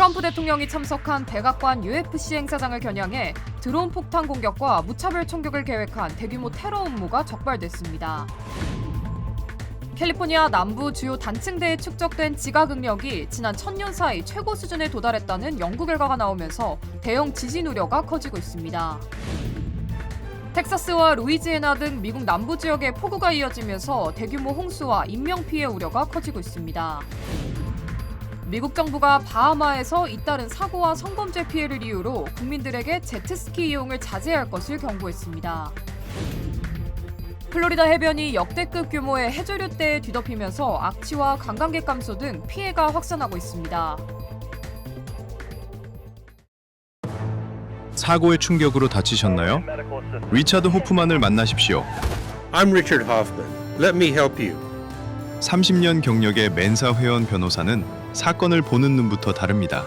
트럼프 대통령이 참석한 백악관 UFC 행사장을 겨냥해 드론 폭탄 공격과 무차별 총격을 계획한 대규모 테러 음모가 적발됐습니다. 캘리포니아 남부 주요 단층대에 축적된 지각응력이 지난 1000년 사이 최고 수준에 도달했다는 연구 결과가 나오면서 대형 지진 우려가 커지고 있습니다. 텍사스와 루이지애나 등 미국 남부 지역에 폭우가 이어지면서 대규모 홍수와 인명피해 우려가 커지고 있습니다. 미국 정부가 바하마에서 잇따른 사고와 성범죄 피해를 이유로 국민들에게 제트스키 이용을 자제할 것을 경고했습니다. 플로리다 해변이 역대급 규모의 해조류떼에 뒤덮이면서 악취와 관광객 감소 등 피해가 확산하고 있습니다. 사고의 충격으로 다치셨나요? 리차드 호프만을 만나십시오. I'm Richard Hoffman. Let me help you. 30년 경력의 멘사 회원 변호사는 사건을 보는 눈부터 다릅니다.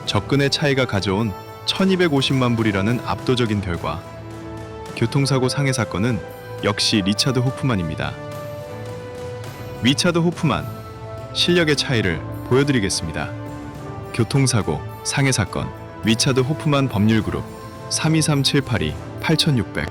접근의 차이가 가져온 1250만 불이라는 압도적인 결과. 교통사고 상해 사건은 역시 리차드 호프만입니다. 리차드 호프만, 실력의 차이를 보여드리겠습니다. 교통사고, 상해 사건, 리차드 호프만 법률그룹 323-782-8600.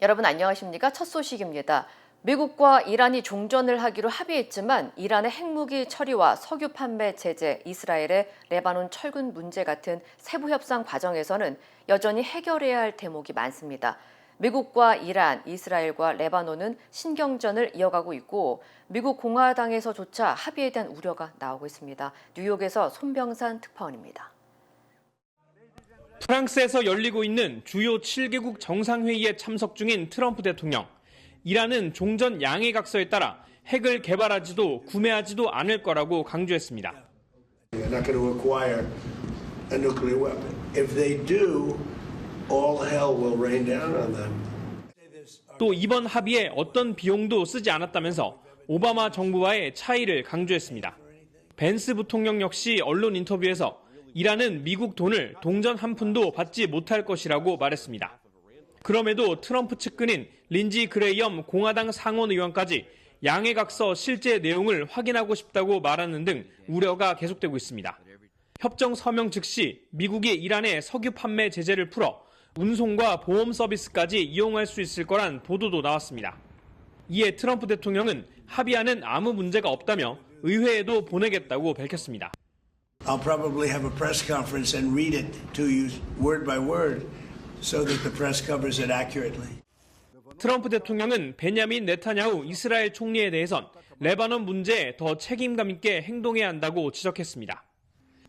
여러분 안녕하십니까? 첫 소식입니다. 미국과 이란이 종전을 하기로 합의했지만 이란의 핵무기 처리와 석유 판매 제재, 이스라엘의 레바논 철군 문제 같은 세부 협상 과정에서는 여전히 해결해야 할 대목이 많습니다. 미국과 이란, 이스라엘과 레바논은 신경전을 이어가고 있고 미국 공화당에서조차 합의에 대한 우려가 나오고 있습니다. 뉴욕에서 손병산 특파원입니다. 프랑스에서 열리고 있는 주요 7개국 정상회의에 참석 중인 트럼프 대통령. 이란은 종전 양해각서에 따라 핵을 개발하지도 구매하지도 않을 거라고 강조했습니다. They're not going to acquire a nuclear weapon. If they do, all hell will rain down on them. 또 이번 합의에 어떤 비용도 쓰지 않았다면서 오바마 정부와의 차이를 강조했습니다. 벤스 부통령 역시 언론 인터뷰에서 이란은 미국 돈을 동전 한 푼도 받지 못할 것이라고 말했습니다. 그럼에도 트럼프 측근인 린지 그레이엄 공화당 상원 의원까지 양해각서 실제 내용을 확인하고 싶다고 말하는 등 우려가 계속되고 있습니다. 협정 서명 즉시 미국이 이란의 석유 판매 제재를 풀어 운송과 보험 서비스까지 이용할 수 있을 거란 보도도 나왔습니다. 이에 트럼프 대통령은 합의안은 아무 문제가 없다며 의회에도 보내겠다고 밝혔습니다. I'll probably have a press conference and read it to you word by word so that the press covers it accurately. 트럼프 대통령은 베냐민 네타냐후 이스라엘 총리에 대해선 레바논 문제에 더 책임감 있게 행동해야 한다고 지적했습니다.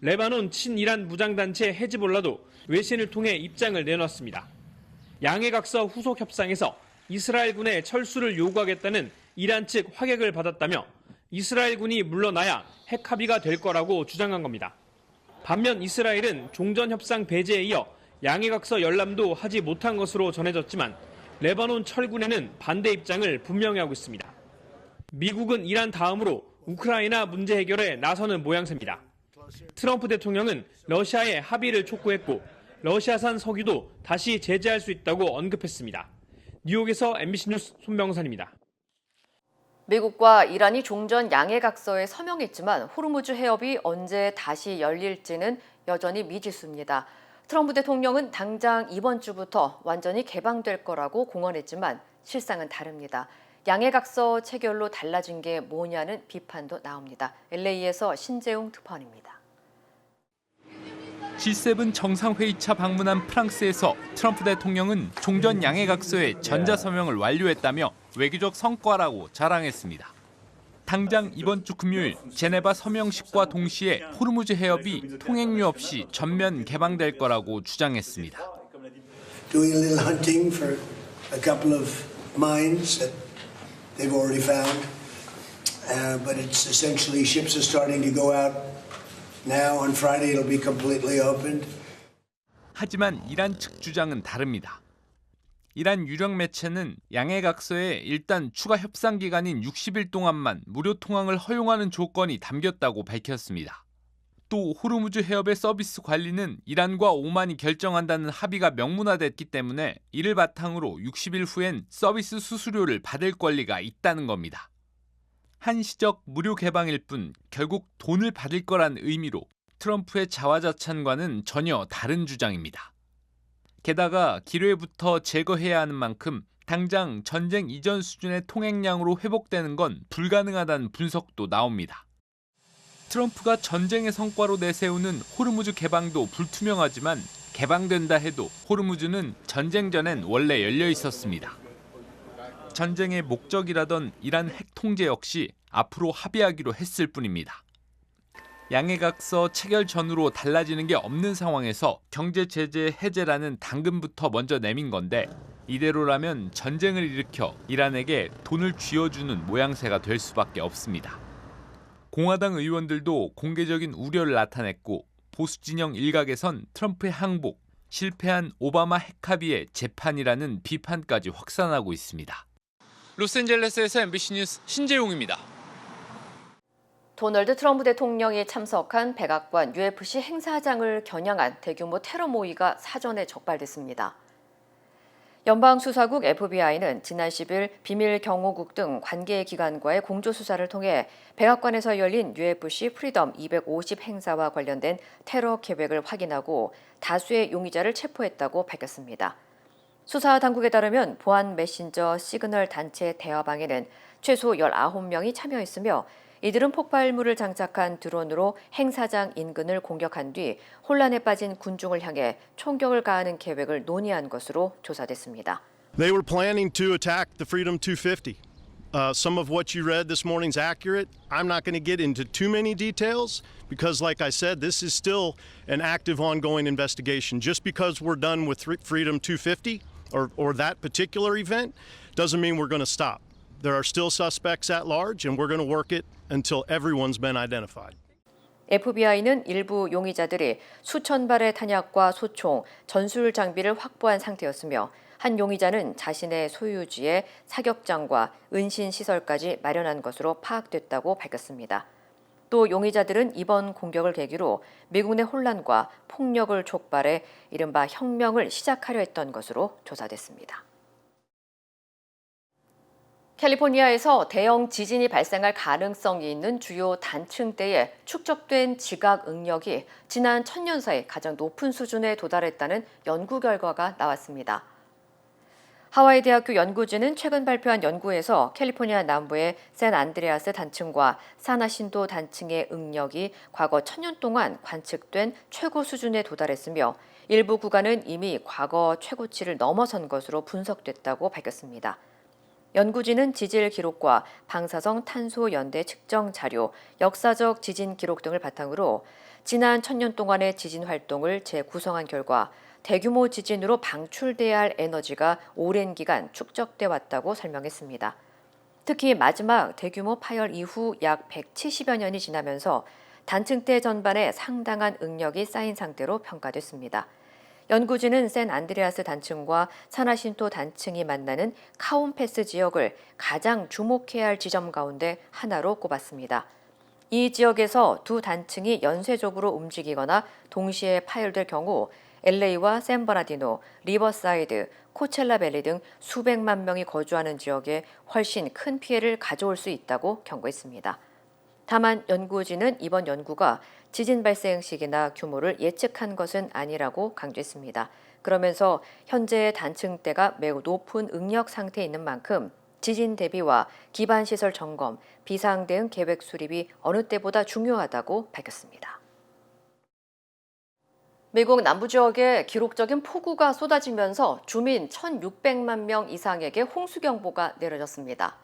레바논 친이란 무장단체 헤즈볼라도 외신을 통해 입장을 내놨습니다. 양해각서 후속 협상에서 이스라엘군의 철수를 요구하겠다는 이란 측 확약을 받았다며 이스라엘군이 물러나야 핵 합의가 될 거라고 주장한 겁니다. 반면 이스라엘은 종전협상 배제에 이어 양해각서 열람도 하지 못한 것으로 전해졌지만 레바논 철군에는 반대 입장을 분명히 하고 있습니다. 미국은 이란 다음으로 우크라이나 문제 해결에 나서는 모양새입니다. 트럼프 대통령은 러시아의 합의를 촉구했고 러시아산 석유도 다시 제재할 수 있다고 언급했습니다. 뉴욕에서 MBC 뉴스 손병산입니다. 미국과 이란이 종전 양해각서에 서명했지만 호르무즈 해협이 언제 다시 열릴지는 여전히 미지수입니다. 트럼프 대통령은 당장 이번 주부터 완전히 개방될 거라고 공언했지만 실상은 다릅니다. 양해각서 체결로 달라진 게 뭐냐는 비판도 나옵니다. LA에서 신재웅 특파원입니다. G7 정상회의차 방문한 프랑스에서 트럼프 대통령은 종전 양해각서의 전자서명을 완료했다며 외교적 성과라고 자랑했습니다. 당장 이번 주 금요일 제네바 서명식과 동시에 호르무즈 해협이 통행료 없이 전면 개방될 거라고 주장했습니다. Doing a little hunting for a couple of mines that they've already found, but it's essentially ships are starting to go out now. On Friday it'll be completely opened. 하지만 이란 측 주장은 다릅니다. 이란 유력 매체는 양해각서에 일단 추가 협상 기간인 60일 동안만 무료 통항을 허용하는 조건이 담겼다고 밝혔습니다. 또 호르무즈 해협의 서비스 관리는 이란과 오만이 결정한다는 합의가 명문화됐기 때문에 이를 바탕으로 60일 후엔 서비스 수수료를 받을 권리가 있다는 겁니다. 한시적 무료 개방일 뿐 결국 돈을 받을 거란 의미로 트럼프의 자화자찬과는 전혀 다른 주장입니다. 게다가 기뢰부터 제거해야 하는 만큼 당장 전쟁 이전 수준의 통행량으로 회복되는 건 불가능하다는 분석도 나옵니다. 트럼프가 전쟁의 성과로 내세우는 호르무즈 개방도 불투명하지만 개방된다 해도 호르무즈는 전쟁 전엔 원래 열려 있었습니다. 전쟁의 목적이라던 이란 핵 통제 역시 앞으로 합의하기로 했을 뿐입니다. 양해각서 체결 전후로 달라지는 게 없는 상황에서 경제 제재 해제라는 당근부터 먼저 내민 건데 이대로라면 전쟁을 일으켜 이란에게 돈을 쥐어주는 모양새가 될 수밖에 없습니다. 공화당 의원들도 공개적인 우려를 나타냈고 보수 진영 일각에선 트럼프의 항복, 실패한 오바마 핵 합의의 재판이라는 비판까지 확산하고 있습니다. 로스앤젤레스에서 MBC 뉴스 신재용입니다. 도널드 트럼프 대통령이 참석한 백악관 UFC 행사장을 겨냥한 대규모 테러 모의가 사전에 적발됐습니다. 연방수사국 FBI는 지난 10일 비밀경호국 등 관계기관과의 공조수사를 통해 백악관에서 열린 UFC 프리덤 250 행사와 관련된 테러 계획을 확인하고 다수의 용의자를 체포했다고 밝혔습니다. 수사 당국에 따르면 보안 메신저 시그널 단체 대화방에는 최소 19명이 참여했으며 이들은 폭발물을 장착한 드론으로 행사장 인근을 공격한 뒤 혼란에 빠진 군중을 향해 총격을 가하는 계획을 논의한 것으로 조사됐습니다. They were planning to attack the Freedom 250. Some of what you read this morning is accurate. I'm not going to get into too many details because, like I said, this is still an active, ongoing investigation. Just because we're done with Freedom 250 or that particular event doesn't mean we're going to stop. There are still suspects at large, and we're going to work it until everyone's been identified. FBI는 일부 용의자들이 수천 발의 탄약과 소총, 전술 장비를 확보한 상태였으며 한 용의자는 자신의 소유지에 사격장과 은신 시설까지 마련한 것으로 파악됐다고 밝혔습니다. 또 용의자들은 이번 공격을 계기로 미국 내 혼란과 폭력을 촉발해 이른바 혁명을 시작하려 했던 것으로 조사됐습니다. 캘리포니아에서 대형 지진이 발생할 가능성이 있는 주요 단층대에 축적된 지각 응력이 지난 1000년 사이 가장 높은 수준에 도달했다는 연구 결과가 나왔습니다. 하와이 대학교 연구진은 최근 발표한 연구에서 캘리포니아 남부의 샌안드레아스 단층과 사나신도 단층의 응력이 과거 1000년 동안 관측된 최고 수준에 도달했으며 일부 구간은 이미 과거 최고치를 넘어선 것으로 분석됐다고 밝혔습니다. 연구진은 지질 기록과 방사성 탄소 연대 측정 자료, 역사적 지진 기록 등을 바탕으로 지난 1000년 동안의 지진 활동을 재구성한 결과 대규모 지진으로 방출돼야 할 에너지가 오랜 기간 축적돼 왔다고 설명했습니다. 특히 마지막 대규모 파열 이후 약 170여 년이 지나면서 단층대 전반에 상당한 응력이 쌓인 상태로 평가됐습니다. 연구진은 샌안드레아스 단층과 사나신도 단층이 만나는 카운패스 지역을 가장 주목해야 할 지점 가운데 하나로 꼽았습니다. 이 지역에서 두 단층이 연쇄적으로 움직이거나 동시에 파열될 경우 LA와 샌버나디노, 리버사이드, 코첼라밸리 등 수백만 명이 거주하는 지역에 훨씬 큰 피해를 가져올 수 있다고 경고했습니다. 다만 연구진은 이번 연구가 지진 발생 시기나 규모를 예측한 것은 아니라고 강조했습니다. 그러면서 현재의 단층대가 매우 높은 응력 상태에 있는 만큼 지진 대비와 기반시설 점검, 비상 대응 계획 수립이 어느 때보다 중요하다고 밝혔습니다. 미국 남부 지역에 기록적인 폭우가 쏟아지면서 주민 1,600만 명 이상에게 홍수경보가 내려졌습니다.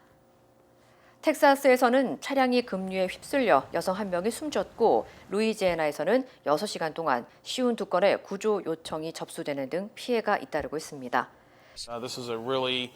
텍사스에서는 차량이 급류에 휩쓸려 여성 한 명이 숨졌고 루이지애나에서는 6시간 동안 52건의 구조 요청이 접수되는 등 피해가 잇따르고 있습니다. This is a really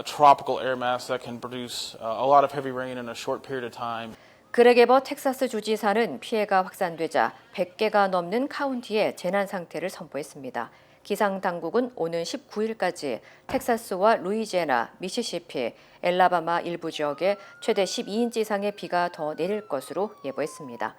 tropical air mass that can produce a lot of heavy rain in a short period of time. 그렉 에버 텍사스 주지사는 피해가 확산되자 100개가 넘는 카운티에 재난 상태를 선포했습니다. 기상 당국은 오는 19일까지 텍사스와 루이지애나, 미시시피, 엘라바마 일부 지역에 최대 12인치 이상의 비가 더 내릴 것으로 예보했습니다.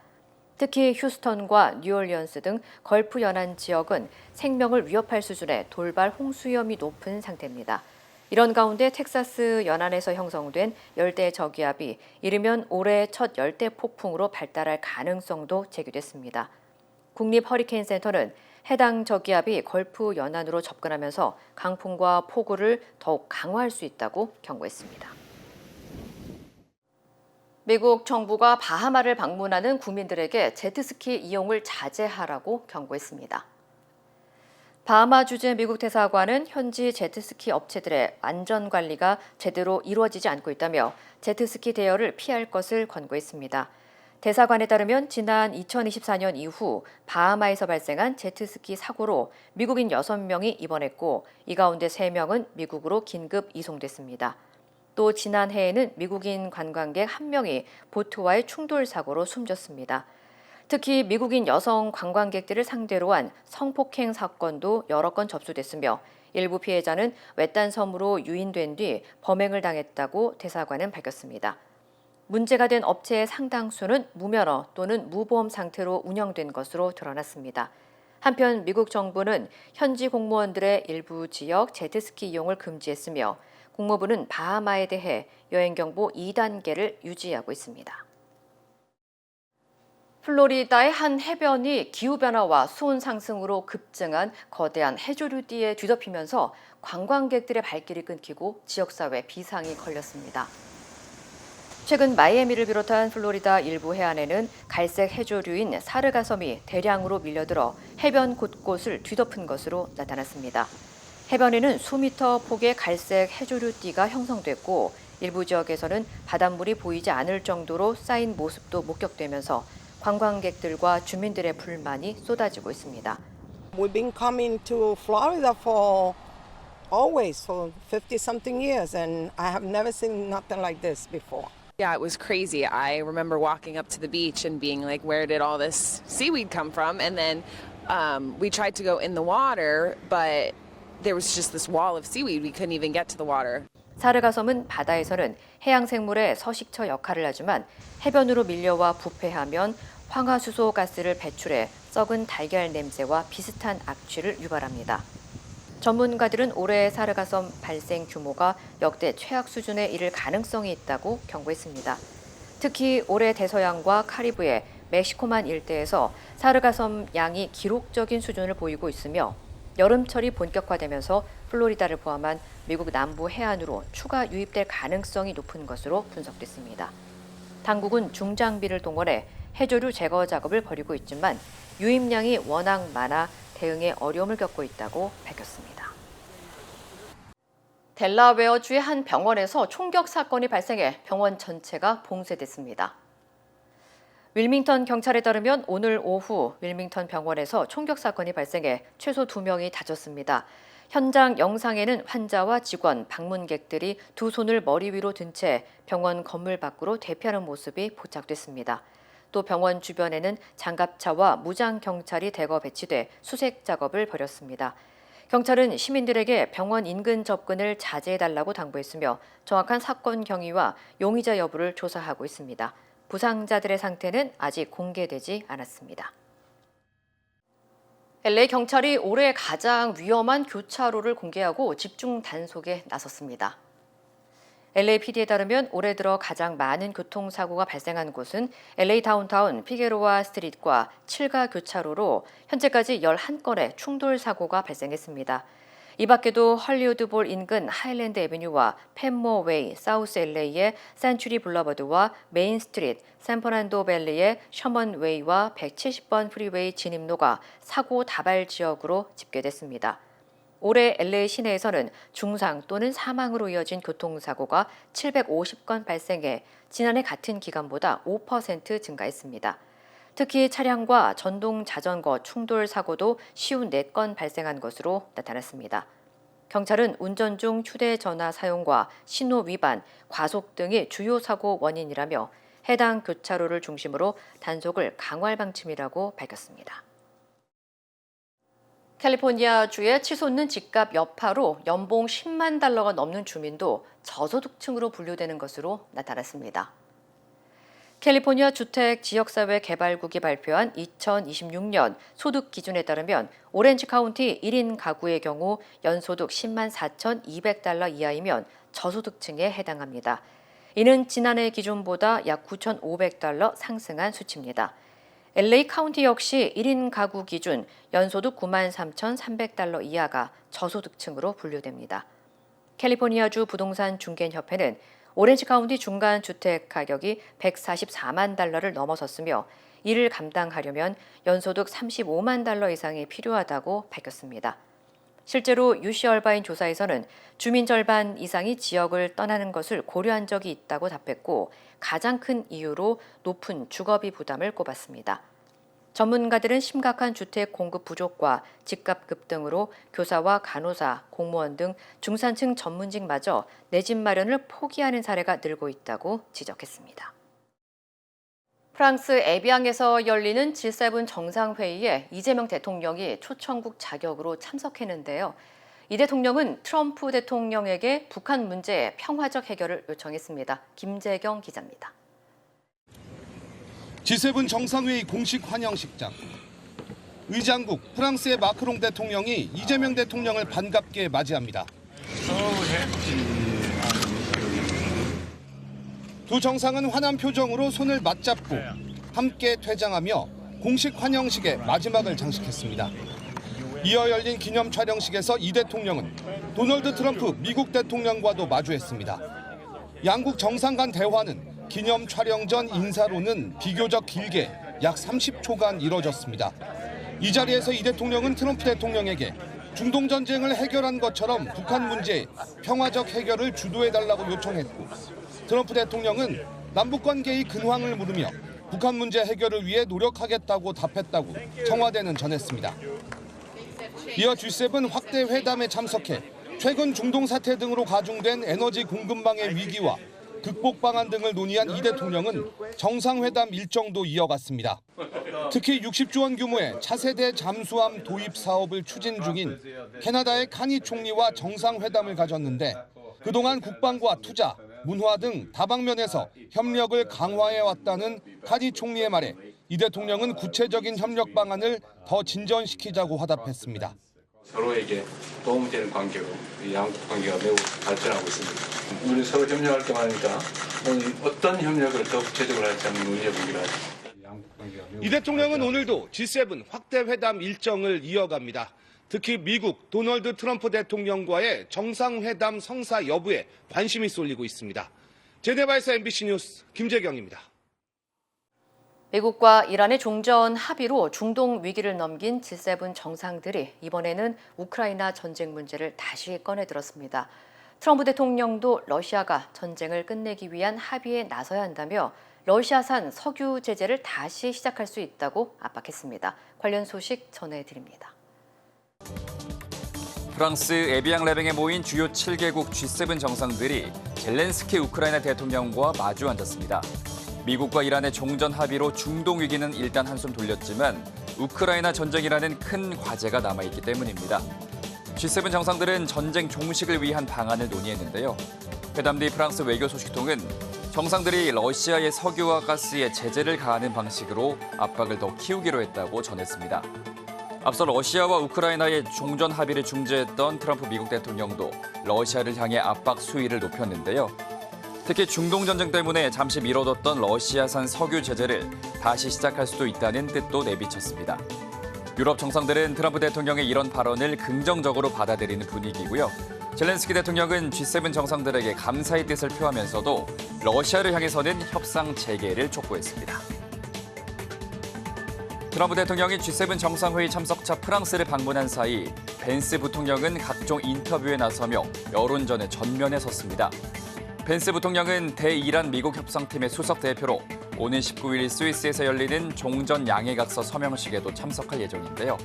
특히 휴스턴과 뉴올리언스 등 걸프 연안 지역은 생명을 위협할 수준의 돌발 홍수 위험이 높은 상태입니다. 이런 가운데 텍사스 연안에서 형성된 열대 저기압이 이르면 올해 첫 열대 폭풍으로 발달할 가능성도 제기됐습니다. 국립 허리케인 센터는 해당 저기압이 걸프 연안으로 접근하면서 강풍과 폭우를 더욱 강화할 수 있다고 경고했습니다. 미국 정부가 바하마를 방문하는 국민들에게 제트스키 이용을 자제하라고 경고했습니다. 바하마 주재 미국 대사관은 현지 제트스키 업체들의 안전 관리가 제대로 이루어지지 않고 있다며 제트스키 대여를 피할 것을 권고했습니다. 대사관에 따르면 지난 2024년 이후 바하마에서 발생한 제트스키 사고로 미국인 6명이 입원했고 이 가운데 3명은 미국으로 긴급 이송됐습니다. 또 지난해에는 미국인 관광객 1명이 보트와의 충돌 사고로 숨졌습니다. 특히 미국인 여성 관광객들을 상대로 한 성폭행 사건도 여러 건 접수됐으며 일부 피해자는 외딴 섬으로 유인된 뒤 범행을 당했다고 대사관은 밝혔습니다. 문제가 된 업체의 상당수는 무면허 또는 무보험 상태로 운영된 것으로 드러났습니다. 한편 미국 정부는 현지 공무원들의 일부 지역 제트스키 이용을 금지했으며 국무부는 바하마에 대해 여행경보 2단계를 유지하고 있습니다. 플로리다의 한 해변이 기후변화와 수온 상승으로 급증한 거대한 해조류띠에 뒤덮이면서 관광객들의 발길이 끊기고 지역사회 비상이 걸렸습니다. 최근 마이애미를 비롯한 플로리다 일부 해안에는 갈색 해조류인 사르가섬이 대량으로 밀려들어 해변 곳곳을 뒤덮은 것으로 나타났습니다. 해변에는 수미터 폭의 갈색 해조류띠가 형성됐고 일부 지역에서는 바닷물이 보이지 않을 정도로 쌓인 모습도 목격되면서 관광객들과 주민들의 불만이 쏟아지고 있습니다. We've been coming to Florida for always for 50-something years and I have never seen nothing like this before. Yeah, it was crazy. I remember walking up to the beach and being like, where did all this seaweed come from? And then we tried to go in the water, but there was just this wall of seaweed. We couldn't even get to the water. 사르가섬은 바다에서는 해양 생물의 서식처 역할을 하지만 해변으로 밀려와 부패하면 황화수소 가스를 배출해 썩은 달걀 냄새와 비슷한 악취를 유발합니다. 전문가들은 올해 사르가섬 발생 규모가 역대 최악 수준에 이를 가능성이 있다고 경고했습니다. 특히 올해 대서양과 카리브해, 멕시코만 일대에서 사르가섬 양이 기록적인 수준을 보이고 있으며 여름철이 본격화되면서 플로리다를 포함한 미국 남부 해안으로 추가 유입될 가능성이 높은 것으로 분석됐습니다. 당국은 중장비를 동원해 해조류 제거 작업을 벌이고 있지만 유입량이 워낙 많아 대응에 어려움을 겪고 있다고 밝혔습니다. 델라웨어주의 한 병원에서 총격 사건이 발생해 병원 전체가 봉쇄됐습니다. 윌밍턴 경찰에 따르면 오늘 오후 윌밍턴 병원에서 총격 사건이 발생해 최소 2명이 다쳤습니다. 현장 영상에는 환자와 직원, 방문객들이 두 손을 머리 위로 든 채 병원 건물 밖으로 대피하는 모습이 포착됐습니다. 또 병원 주변에는 장갑차와 무장 경찰이 대거 배치돼 수색 작업을 벌였습니다. 경찰은 시민들에게 병원 인근 접근을 자제해달라고 당부했으며 정확한 사건 경위와 용의자 여부를 조사하고 있습니다. 부상자들의 상태는 아직 공개되지 않았습니다. LA 경찰이 올해 가장 위험한 교차로를 공개하고 집중 단속에 나섰습니다. LAPD에 따르면 올해 들어 가장 많은 교통사고가 발생한 곳은 LA 다운타운 피게로아 스트릿과 7가 교차로로 현재까지 11건의 충돌 사고가 발생했습니다. 이 밖에도 헐리우드볼 인근 하일랜드 애비뉴와 펜모 웨이, 사우스 LA의 센츄리 블러버드와 메인 스트릿, 샌퍼난도 밸리의 셔먼 웨이와 170번 프리웨이 진입로가 사고 다발 지역으로 집계됐습니다. 올해 LA 시내에서는 중상 또는 사망으로 이어진 교통사고가 750건 발생해 지난해 같은 기간보다 5% 증가했습니다. 특히 차량과 전동 자전거 충돌 사고도 54건 발생한 것으로 나타났습니다. 경찰은 운전 중 휴대전화 사용과 신호 위반, 과속 등이 주요 사고 원인이라며 해당 교차로를 중심으로 단속을 강화할 방침이라고 밝혔습니다. 캘리포니아주의 치솟는 집값 여파로 연봉 10만 달러가 넘는 주민도 저소득층으로 분류되는 것으로 나타났습니다. 캘리포니아 주택 지역사회 개발국이 발표한 2026년 소득 기준에 따르면 오렌지 카운티 1인 가구의 경우 연소득 10만 4,200달러 이하이면 저소득층에 해당합니다. 이는 지난해 기준보다 약 9,500달러 상승한 수치입니다. LA 카운티 역시 1인 가구 기준 연소득 9만 3,300달러 이하가 저소득층으로 분류됩니다. 캘리포니아주 부동산 중개협회는 오렌지 카운티 중간 주택 가격이 144만 달러를 넘어섰으며 이를 감당하려면 연소득 35만 달러 이상이 필요하다고 밝혔습니다. 실제로 UC 얼바인 조사에서는 주민 절반 이상이 지역을 떠나는 것을 고려한 적이 있다고 답했고 가장 큰 이유로 높은 주거비 부담을 꼽았습니다. 전문가들은 심각한 주택 공급 부족과 집값 급등으로 교사와 간호사, 공무원 등 중산층 전문직마저 내 집 마련을 포기하는 사례가 늘고 있다고 지적했습니다. 프랑스 에비앙에서 열리는 G7 정상회의에 이재명 대통령이 초청국 자격으로 참석했는데요. 이 대통령은 트럼프 대통령에게 북한 문제의 평화적 해결을 요청했습니다. 김재경 기자입니다. G7 정상회의 공식 환영식장. 의장국 프랑스의 마크롱 대통령이 이재명 대통령을 반갑게 맞이합니다. 두 정상은 환한 표정으로 손을 맞잡고 함께 퇴장하며 공식 환영식의 마지막을 장식했습니다. 이어 열린 기념 촬영식에서 이 대통령은 도널드 트럼프 미국 대통령과도 마주했습니다. 양국 정상 간 대화는 기념 촬영 전 인사로는 비교적 길게 약 30초간 이뤄졌습니다. 이 자리에서 이 대통령은 트럼프 대통령에게 중동 전쟁을 해결한 것처럼 북한 문제의 평화적 해결을 주도해달라고 요청했고 트럼프 대통령은 남북 관계의 근황을 물으며 북한 문제 해결을 위해 노력하겠다고 답했다고 청와대는 전했습니다. 이어 G7 확대 회담에 참석해 최근 중동 사태 등으로 가중된 에너지 공급망의 위기와 극복 방안 등을 논의한 이 대통령은 정상회담 일정도 이어갔습니다. 특히 60조 원 규모의 차세대 잠수함 도입 사업을 추진 중인 캐나다의 카니 총리와 정상회담을 가졌는데 그동안 국방과 투자, 문화 등 다방면에서 협력을 강화해왔다는 카니 총리의 말에 이 대통령은 구체적인 협력 방안을 더 진전시키자고 화답했습니다. 서로에게 도움이 되는 관계로 양국 관계가 매우 발전하고 있습니다. 우리 서로 협력할 때 말이니까 오늘 어떤 협력을 더 구체적으로 할지 한번 논의해 보기로 하죠. 이 대통령은 오늘도 G7 확대 회담 일정을 이어갑니다. 특히 미국 도널드 트럼프 대통령과의 정상회담 성사 여부에 관심이 쏠리고 있습니다. 제네바에서 MBC 뉴스 김재경입니다. 미국과 이란의 종전 합의로 중동 위기를 넘긴 G7 정상들이 이번에는 우크라이나 전쟁 문제를 다시 꺼내들었습니다. 트럼프 대통령도 러시아가 전쟁을 끝내기 위한 합의에 나서야 한다며 러시아산 석유 제재를 다시 시작할 수 있다고 압박했습니다. 관련 소식 전해드립니다. 프랑스 에비앙 레뱅에 모인 주요 7개국 G7 정상들이 젤렌스키 우크라이나 대통령과 마주 앉았습니다. 미국과 이란의 종전 합의로 중동 위기는 일단 한숨 돌렸지만 우크라이나 전쟁이라는 큰 과제가 남아있기 때문입니다. G7 정상들은 전쟁 종식을 위한 방안을 논의했는데요. 회담 뒤 프랑스 외교소식통은 정상들이 러시아의 석유와 가스에 제재를 가하는 방식으로 압박을 더 키우기로 했다고 전했습니다. 앞서 러시아와 우크라이나의 종전 합의를 중재했던 트럼프 미국 대통령도 러시아를 향해 압박 수위를 높였는데요. 특히 중동 전쟁 때문에 잠시 미뤄뒀던 러시아산 석유 제재를 다시 시작할 수도 있다는 뜻도 내비쳤습니다. 유럽 정상들은 트럼프 대통령의 이런 발언을 긍정적으로 받아들이는 분위기고요. 젤렌스키 대통령은 G7 정상들에게 감사의 뜻을 표하면서도 러시아를 향해서는 협상 재개를 촉구했습니다. 트럼프 대통령이 G7 정상회의 참석차 프랑스를 방문한 사이 벤스 부통령은 각종 인터뷰에 나서며 여론전의 전면에 섰습니다. 벤스 부통령은 대이란 미국 협상팀의 수석 대표로 오는 19일 스위스에서 열리는 종전 양해각서 서명식에도 참석할 예정인데요.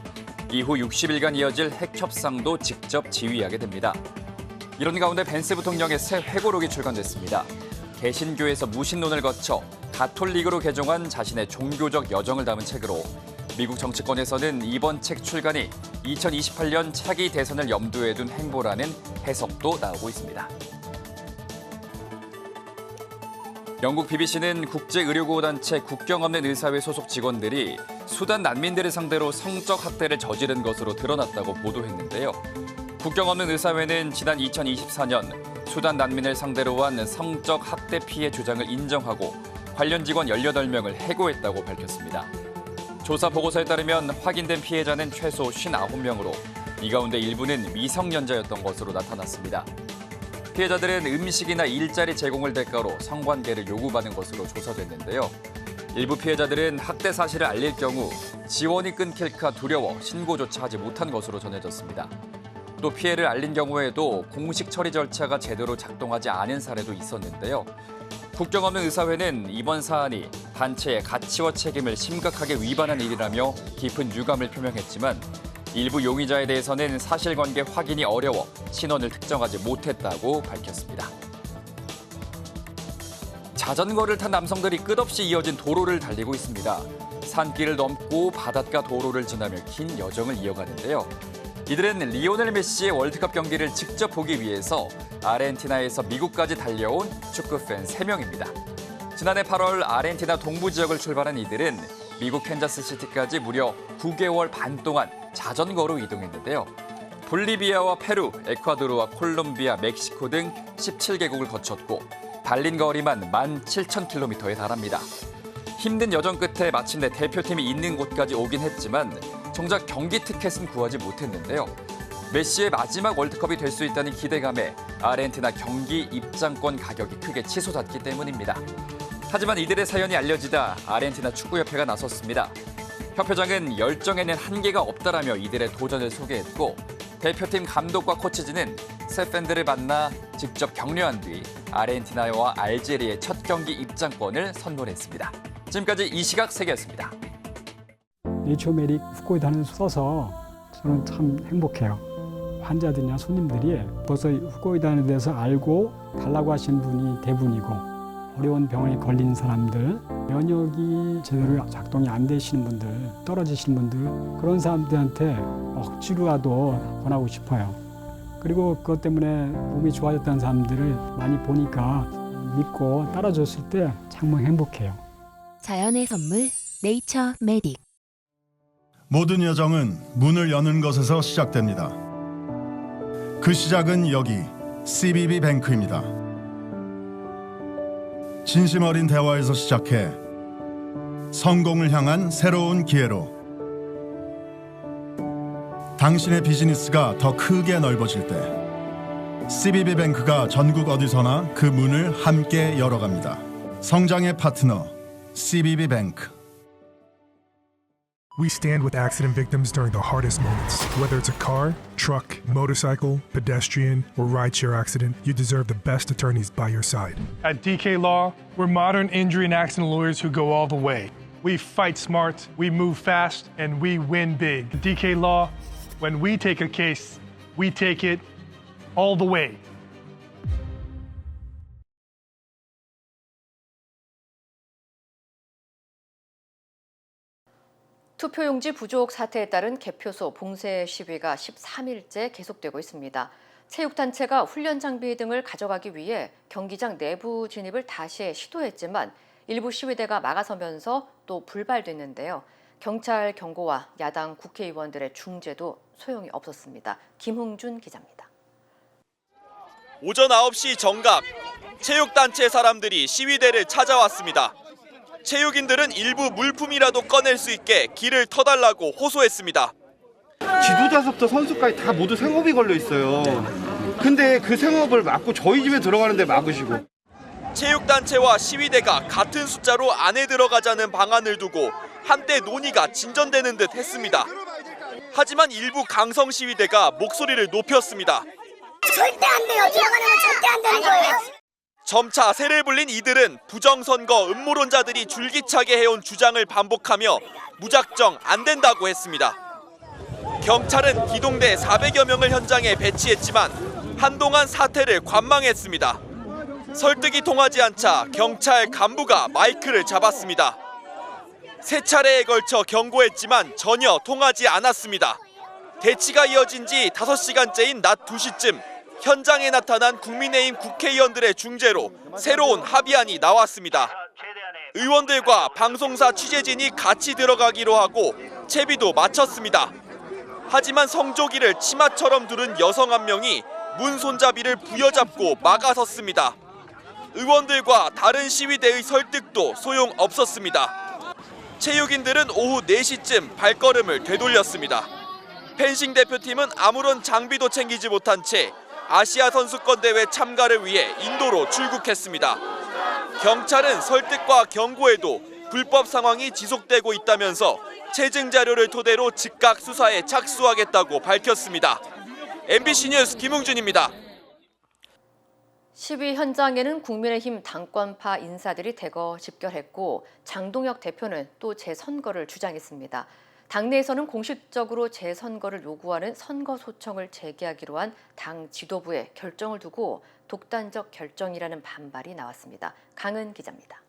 이후 60일간 이어질 핵 협상도 직접 지휘하게 됩니다. 이런 가운데 벤스 부통령의 새 회고록이 출간됐습니다. 개신교에서 무신론을 거쳐 가톨릭으로 개종한 자신의 종교적 여정을 담은 책으로 미국 정치권에서는 이번 책 출간이 2028년 차기 대선을 염두에 둔 행보라는 해석도 나오고 있습니다. 영국 BBC는 국제의료구호단체 국경 없는 의사회 소속 직원들이 수단 난민들을 상대로 성적 학대를 저지른 것으로 드러났다고 보도했는데요. 국경 없는 의사회는 지난 2024년 수단 난민을 상대로 한 성적 학대 피해 주장을 인정하고 관련 직원 18명을 해고했다고 밝혔습니다. 조사 보고서에 따르면 확인된 피해자는 최소 59명으로 이 가운데 일부는 미성년자였던 것으로 나타났습니다. 피해자들은 음식이나 일자리 제공을 대가로 성관계를 요구받은 것으로 조사됐는데요. 일부 피해자들은 학대 사실을 알릴 경우 지원이 끊길까 두려워 신고조차 하지 못한 것으로 전해졌습니다. 또 피해를 알린 경우에도 공식 처리 절차가 제대로 작동하지 않은 사례도 있었는데요. 국경 없는 의사회는 이번 사안이 단체의 가치와 책임을 심각하게 위반한 일이라며 깊은 유감을 표명했지만 일부 용의자에 대해서는 사실관계 확인이 어려워 신원을 특정하지 못했다고 밝혔습니다. 자전거를 탄 남성들이 끝없이 이어진 도로를 달리고 있습니다. 산길을 넘고 바닷가 도로를 지나며 긴 여정을 이어가는데요. 이들은 리오넬 메시의 월드컵 경기를 직접 보기 위해서 아르헨티나에서 미국까지 달려온 축구팬 3명입니다. 지난해 8월 아르헨티나 동부 지역을 출발한 이들은 미국 캔자스시티까지 무려 9개월 반 동안 자전거로 이동했는데요. 볼리비아와 페루, 에콰도르와 콜롬비아, 멕시코 등 17개국을 거쳤고 달린 거리만 17,000km에 달합니다. 힘든 여정 끝에 마침내 대표팀이 있는 곳까지 오긴 했지만 정작 경기 티켓은 구하지 못했는데요. 메시의 마지막 월드컵이 될 수 있다는 기대감에 아르헨티나 경기 입장권 가격이 크게 치솟았기 때문입니다. 하지만 이들의 사연이 알려지다 아르헨티나 축구협회가 나섰습니다. 협회장은 열정에는 한계가 없다라며 이들의 도전을 소개했고 대표팀 감독과 코치진은 새 팬들을 만나 직접 격려한 뒤 아르헨티나와 알제리의 첫 경기 입장권을 선물했습니다. 지금까지 이 시각 세계였습니다. 네이처메딕 후코이단을 써서 저는 참 행복해요. 환자들이나 손님들이 벌써 후코이단에 대해서 알고 달라고 하시는 분이 대부분이고 어려운 병에 걸린 사람들, 면역이 제대로 작동이 안 되시는 분들, 떨어지시는 분들 그런 사람들한테 억지로라도 권하고 싶어요. 그리고 그것 때문에 몸이 좋아졌다는 사람들을 많이 보니까 믿고 따라줬을 때 정말 행복해요. 자연의 선물 네이처메딕. 모든 여정은 문을 여는 것에서 시작됩니다. 그 시작은 여기 CBB뱅크입니다. 진심 어린 대화에서 시작해 성공을 향한 새로운 기회로 당신의 비즈니스가 더 크게 넓어질 때 CBB뱅크가 전국 어디서나 그 문을 함께 열어갑니다. 성장의 파트너 CBB뱅크. We stand with accident victims during the hardest moments. Whether it's a car, truck, motorcycle, pedestrian, or rideshare accident, you deserve the best attorneys by your side. At DK Law, we're modern injury and accident lawyers who go all the way. We fight smart, we move fast, and we win big. At DK Law, when we take a case, we take it all the way. 투표용지 부족 사태에 따른 개표소 봉쇄 시위가 13일째 계속되고 있습니다. 체육단체가 훈련 장비 등을 가져가기 위해 경기장 내부 진입을 다시 시도했지만 일부 시위대가 막아서면서 또 불발됐는데요. 경찰 경고와 야당 국회의원들의 중재도 소용이 없었습니다. 김흥준 기자입니다. 오전 9시 정각, 체육단체 사람들이 시위대를 찾아왔습니다. 체육인들은 일부 물품이라도 꺼낼 수 있게 길을 터달라고 호소했습니다. 지도자부터 선수까지 다 모두 생업이 걸려 있어요. 근데 그 생업을 막고 저희 집에 들어가는데 막으시고. 체육단체와 시위대가 같은 숫자로 안에 들어가자는 방안을 두고 한때 논의가 진전되는 듯 했습니다. 하지만 일부 강성 시위대가 목소리를 높였습니다. 절대 안 돼요. 들어가는 건 절대 안 되는 거예요. 점차 세를 불린 이들은 부정선거 음모론자들이 줄기차게 해온 주장을 반복하며 무작정 안 된다고 했습니다. 경찰은 기동대 400여 명을 현장에 배치했지만 한동안 사태를 관망했습니다. 설득이 통하지 않자 경찰 간부가 마이크를 잡았습니다. 세 차례에 걸쳐 경고했지만 전혀 통하지 않았습니다. 대치가 이어진 지 5시간째인 낮 2시쯤 현장에 나타난 국민의힘 국회의원들의 중재로 새로운 합의안이 나왔습니다. 의원들과 방송사 취재진이 같이 들어가기로 하고 채비도 마쳤습니다. 하지만 성조기를 치마처럼 두른 여성 한 명이 문 손잡이를 부여잡고 막아섰습니다. 의원들과 다른 시위대의 설득도 소용없었습니다. 체육인들은 오후 4시쯤 발걸음을 되돌렸습니다. 펜싱 대표팀은 아무런 장비도 챙기지 못한 채 아시아 선수권 대회 참가를 위해 인도로 출국했습니다. 경찰은 설득과 경고에도 불법 상황이 지속되고 있다면서 체증 자료를 토대로 즉각 수사에 착수하겠다고 밝혔습니다. MBC 뉴스 김웅준입니다. 시위 현장에는 국민의힘 당권파 인사들이 대거 집결했고 장동혁 대표는 또 재선거를 주장했습니다. 당내에서는 공식적으로 재선거를 요구하는 선거 소청을 제기하기로 한 당 지도부의 결정을 두고 독단적 결정이라는 반발이 나왔습니다. 강은 기자입니다.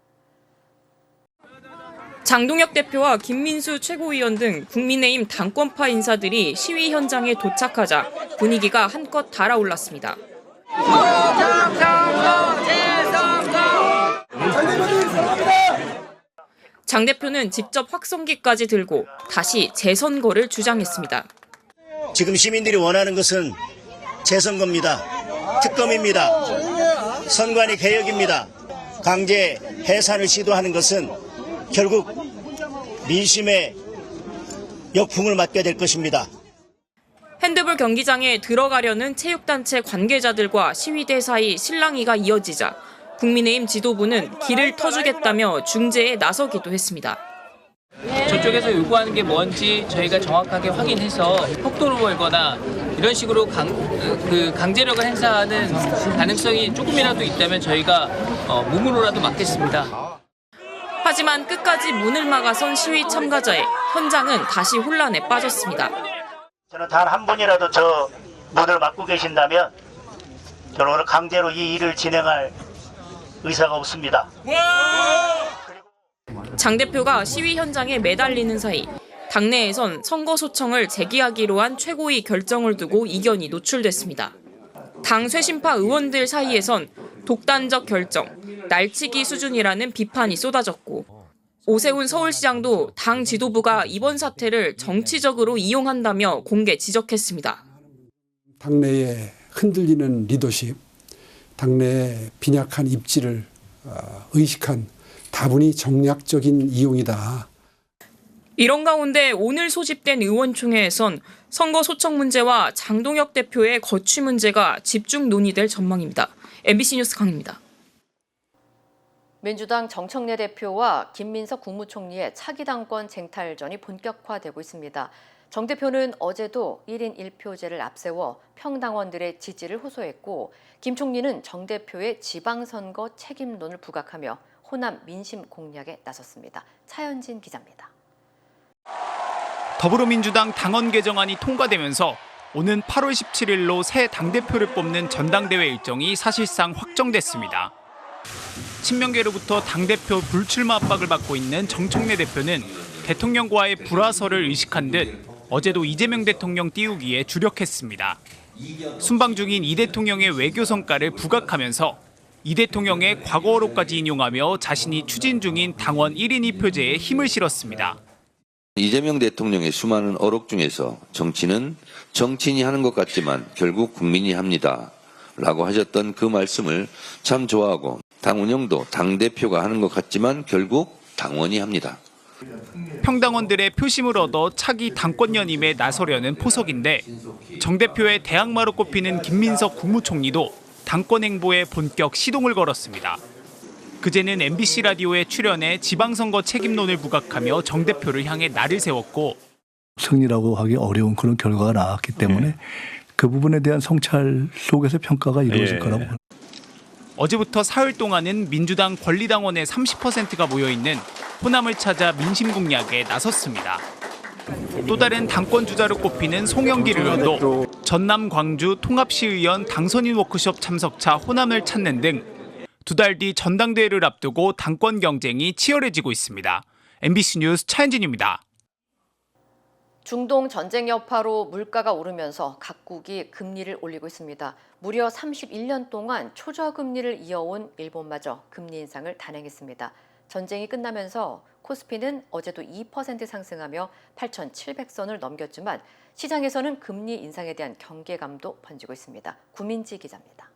장동혁 대표와 김민수 최고위원 등 국민의힘 당권파 인사들이 시위 현장에 도착하자 분위기가 한껏 달아올랐습니다. 장 대표는 직접 확성기까지 들고 다시 재선거를 주장했습니다. 지금 시민들이 원하는 것은 재선거입니다. 특검입니다. 선관위 개혁입니다. 강제 해산을 시도하는 것은 결국 민심의 역풍을 맞게 될 것입니다. 핸드볼 경기장에 들어가려는 체육단체 관계자들과 시위대 사이 실랑이가 이어지자 국민의힘 지도부는 길을 터주겠다며 중재에 나서기도 했습니다. 저쪽에서 요구하는 게 뭔지 저희가 정확하게 확인해서 폭도를 걸거나 이런 식으로 강제력을 행사하는 가능성이 조금이라도 있다면 저희가 몸으로라도 막겠습니다. 하지만 끝까지 문을 막아선 시위 참가자에 현장은 다시 혼란에 빠졌습니다. 저는 단 한 분이라도 저 문을 막고 계신다면 저는 오늘 강제로 이 일을 진행할 의사가 없습니다. 장 대표가 시위 현장에 매달리는 사이 당내에선 선거 소청을 제기하기로 한 최고위 결정을 두고 이견이 노출됐습니다. 당 쇄신파 의원들 사이에선 독단적 결정, 날치기 수준이라는 비판이 쏟아졌고 오세훈 서울시장도 당 지도부가 이번 사태를 정치적으로 이용한다며 공개 지적했습니다. 당내에 흔들리는 리더십, 당내의 빈약한 입지를 의식한 다분히 정략적인 이용이다. 이런 가운데 오늘 소집된 의원총회에선 선거 소청 문제와 장동혁 대표의 거취 문제가 집중 논의될 전망입니다. MBC 뉴스 강입니다. 민주당 정청래 대표와 김민석 국무총리의 차기 당권 쟁탈전이 본격화되고 있습니다. 정 대표는 어제도 1인 1표제를 앞세워 평당원들의 지지를 호소했고 김 총리는 정 대표의 지방선거 책임론을 부각하며 호남 민심 공략에 나섰습니다. 차현진 기자입니다. 더불어민주당 당원 개정안이 통과되면서 오는 8월 17일로 새 당대표를 뽑는 전당대회 일정이 사실상 확정됐습니다. 친명계로부터 당대표 불출마 압박을 받고 있는 정청래 대표는 대통령과의 불화설을 의식한 듯 어제도 이재명 대통령 띄우기에 주력했습니다. 순방 중인 이 대통령의 외교 성과를 부각하면서 이 대통령의 과거어로까지 인용하며 자신이 추진 중인 당원 1인 2표제에 힘을 실었습니다. 이재명 대통령의 수많은 어록 중에서 정치는 정치인이 하는 것 같지만 결국 국민이 합니다. 라고 하셨던 그 말씀을 참 좋아하고 당 운영도 당대표가 하는 것 같지만 결국 당원이 합니다. 평당원들의 표심을 얻어 차기 당권 연임에 나서려는 포석인데 정 대표의 대항마로 꼽히는 김민석 국무총리도 당권 행보에 본격 시동을 걸었습니다. 그제는 MBC 라디오에 출연해 지방선거 책임론을 부각하며 정 대표를 향해 날을 세웠고 승리라고 하기 어려운 그런 결과가 나왔기 때문에 그 부분에 대한 성찰 속에서 평가가 이루어질 거라고 봅니다. 어제부터 사흘 동안은 민주당 권리당원의 30%가 모여있는 호남을 찾아 민심 공략에 나섰습니다. 또 다른 당권 주자로 꼽히는 송영길 의원도 전남 광주 통합시의원 당선인 워크숍 참석차 호남을 찾는 등 두 달 뒤 전당대회를 앞두고 당권 경쟁이 치열해지고 있습니다. MBC 뉴스 차현진입니다. 중동 전쟁 여파로 물가가 오르면서 각국이 금리를 올리고 있습니다. 무려 31년 동안 초저금리를 이어온 일본마저 금리 인상을 단행했습니다. 전쟁이 끝나면서 코스피는 어제도 2% 상승하며 8,700선을 넘겼지만 시장에서는 금리 인상에 대한 경계감도 번지고 있습니다. 구민지 기자입니다.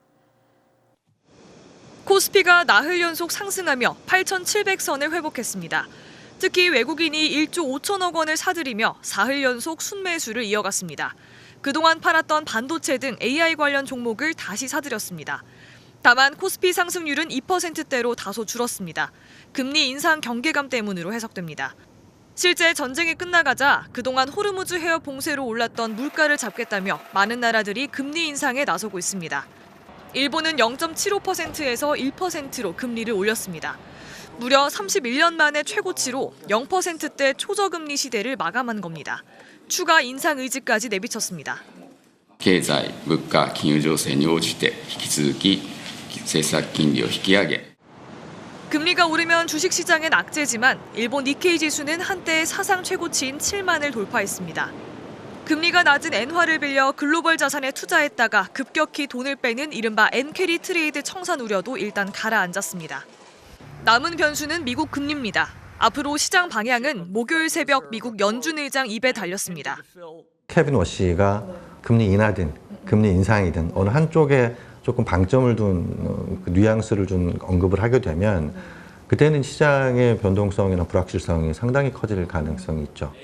코스피가 나흘 연속 상승하며 8,700선을 회복했습니다. 특히 외국인이 1조 5천억 원을 사들이며 사흘 연속 순매수를 이어갔습니다. 그동안 팔았던 반도체 등 AI 관련 종목을 다시 사들였습니다. 다만 코스피 상승률은 2%대로 다소 줄었습니다. 금리 인상 경계감 때문으로 해석됩니다. 실제 전쟁이 끝나가자 그동안 호르무즈 해협 봉쇄로 올랐던 물가를 잡겠다며 많은 나라들이 금리 인상에 나서고 있습니다. 일본은 0.75%에서 1%로 금리를 올렸습니다. 무려 31년 만에 최고치로 0%대 초저금리 시대를 마감한 겁니다. 추가 인상 의지까지 내비쳤습니다. 経済、物価、金融情勢に応じて引き続き政策金利を引き上げ 금리가 오르면 주식시장엔 악재지만 일본 니케이 지수는 한때 사상 최고치인 7만을 돌파했습니다. 금리가 낮은 엔화를 빌려 글로벌 자산에 투자했다가 급격히 돈을 빼는 이른바 엔캐리 트레이드 청산 우려도 일단 가라앉았습니다. 남은 변수는 미국 금리입니다. 앞으로 시장 방향은 목요일 새벽 미국 연준 의장 입에 달렸습니다. 케빈 워시가 금리 인하든 금리 인상이든 어느 한쪽에 조금 방점을 둔 뉘앙스를 준 언급을 하게 되면 그때는 시장의 변동성이나 불확실성이 상당히 커질 가능성이 있죠.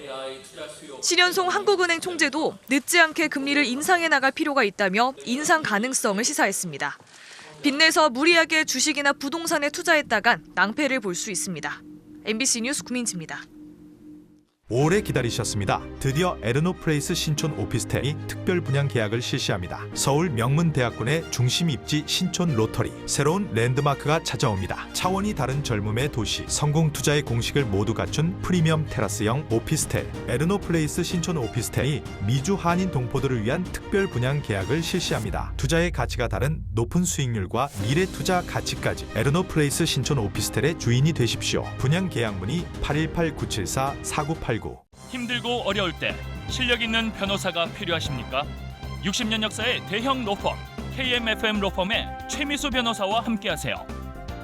신현송 한국은행 총재도 늦지 않게 금리를 인상해 나갈 필요가 있다며 인상 가능성을 시사했습니다. 빚내서 무리하게 주식이나 부동산에 투자했다간 낭패를 볼 수 있습니다. MBC 뉴스 구민지입니다. 오래 기다리셨습니다. 드디어 에르노플레이스 신촌 오피스텔이 특별 분양 계약을 실시합니다. 서울 명문대학군의 중심 입지 신촌 로터리. 새로운 랜드마크가 찾아옵니다. 차원이 다른 젊음의 도시. 성공 투자의 공식을 모두 갖춘 프리미엄 테라스형 오피스텔. 에르노플레이스 신촌 오피스텔이 미주 한인 동포들을 위한 특별 분양 계약을 실시합니다. 투자의 가치가 다른 높은 수익률과 미래 투자 가치까지 에르노플레이스 신촌 오피스텔의 주인이 되십시오. 분양 계약 문의 818-974-4989. 힘들고 어려울 때 실력 있는 변호사가 필요하십니까? 60년 역사의 대형 로펌 KMFM 로펌의 최미수 변호사와 함께하세요.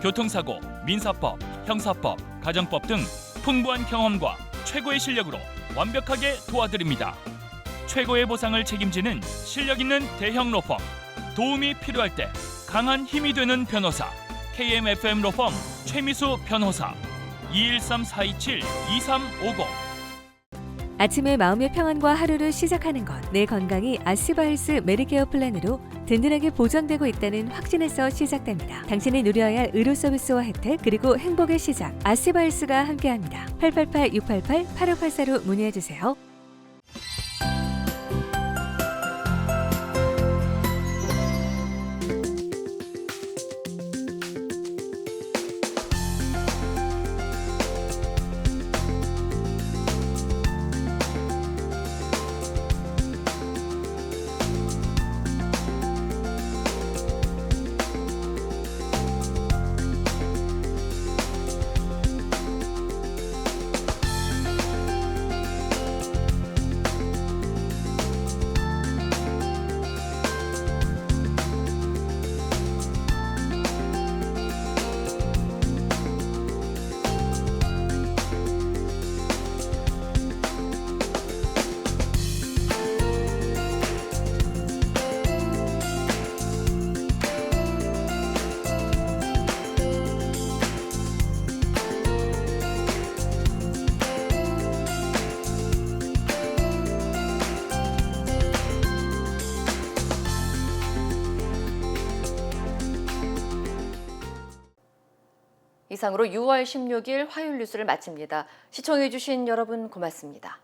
교통사고, 민사법, 형사법, 가정법 등 풍부한 경험과 최고의 실력으로 완벽하게 도와드립니다. 최고의 보상을 책임지는 실력 있는 대형 로펌. 도움이 필요할 때 강한 힘이 되는 변호사 KMFM 로펌 최미수 변호사 213-427-2350. 아침에 마음의 평안과 하루를 시작하는 것. 내 건강이 아스바헬스 메디케어 플랜으로 든든하게 보장되고 있다는 확신에서 시작됩니다. 당신이 누려야 할 의료 서비스와 혜택 그리고 행복의 시작. 아스바헬스가 함께합니다. 888-688-8584로 문의해주세요. 이상으로 6월 16일 화요일 뉴스를 마칩니다. 시청해주신 여러분 고맙습니다.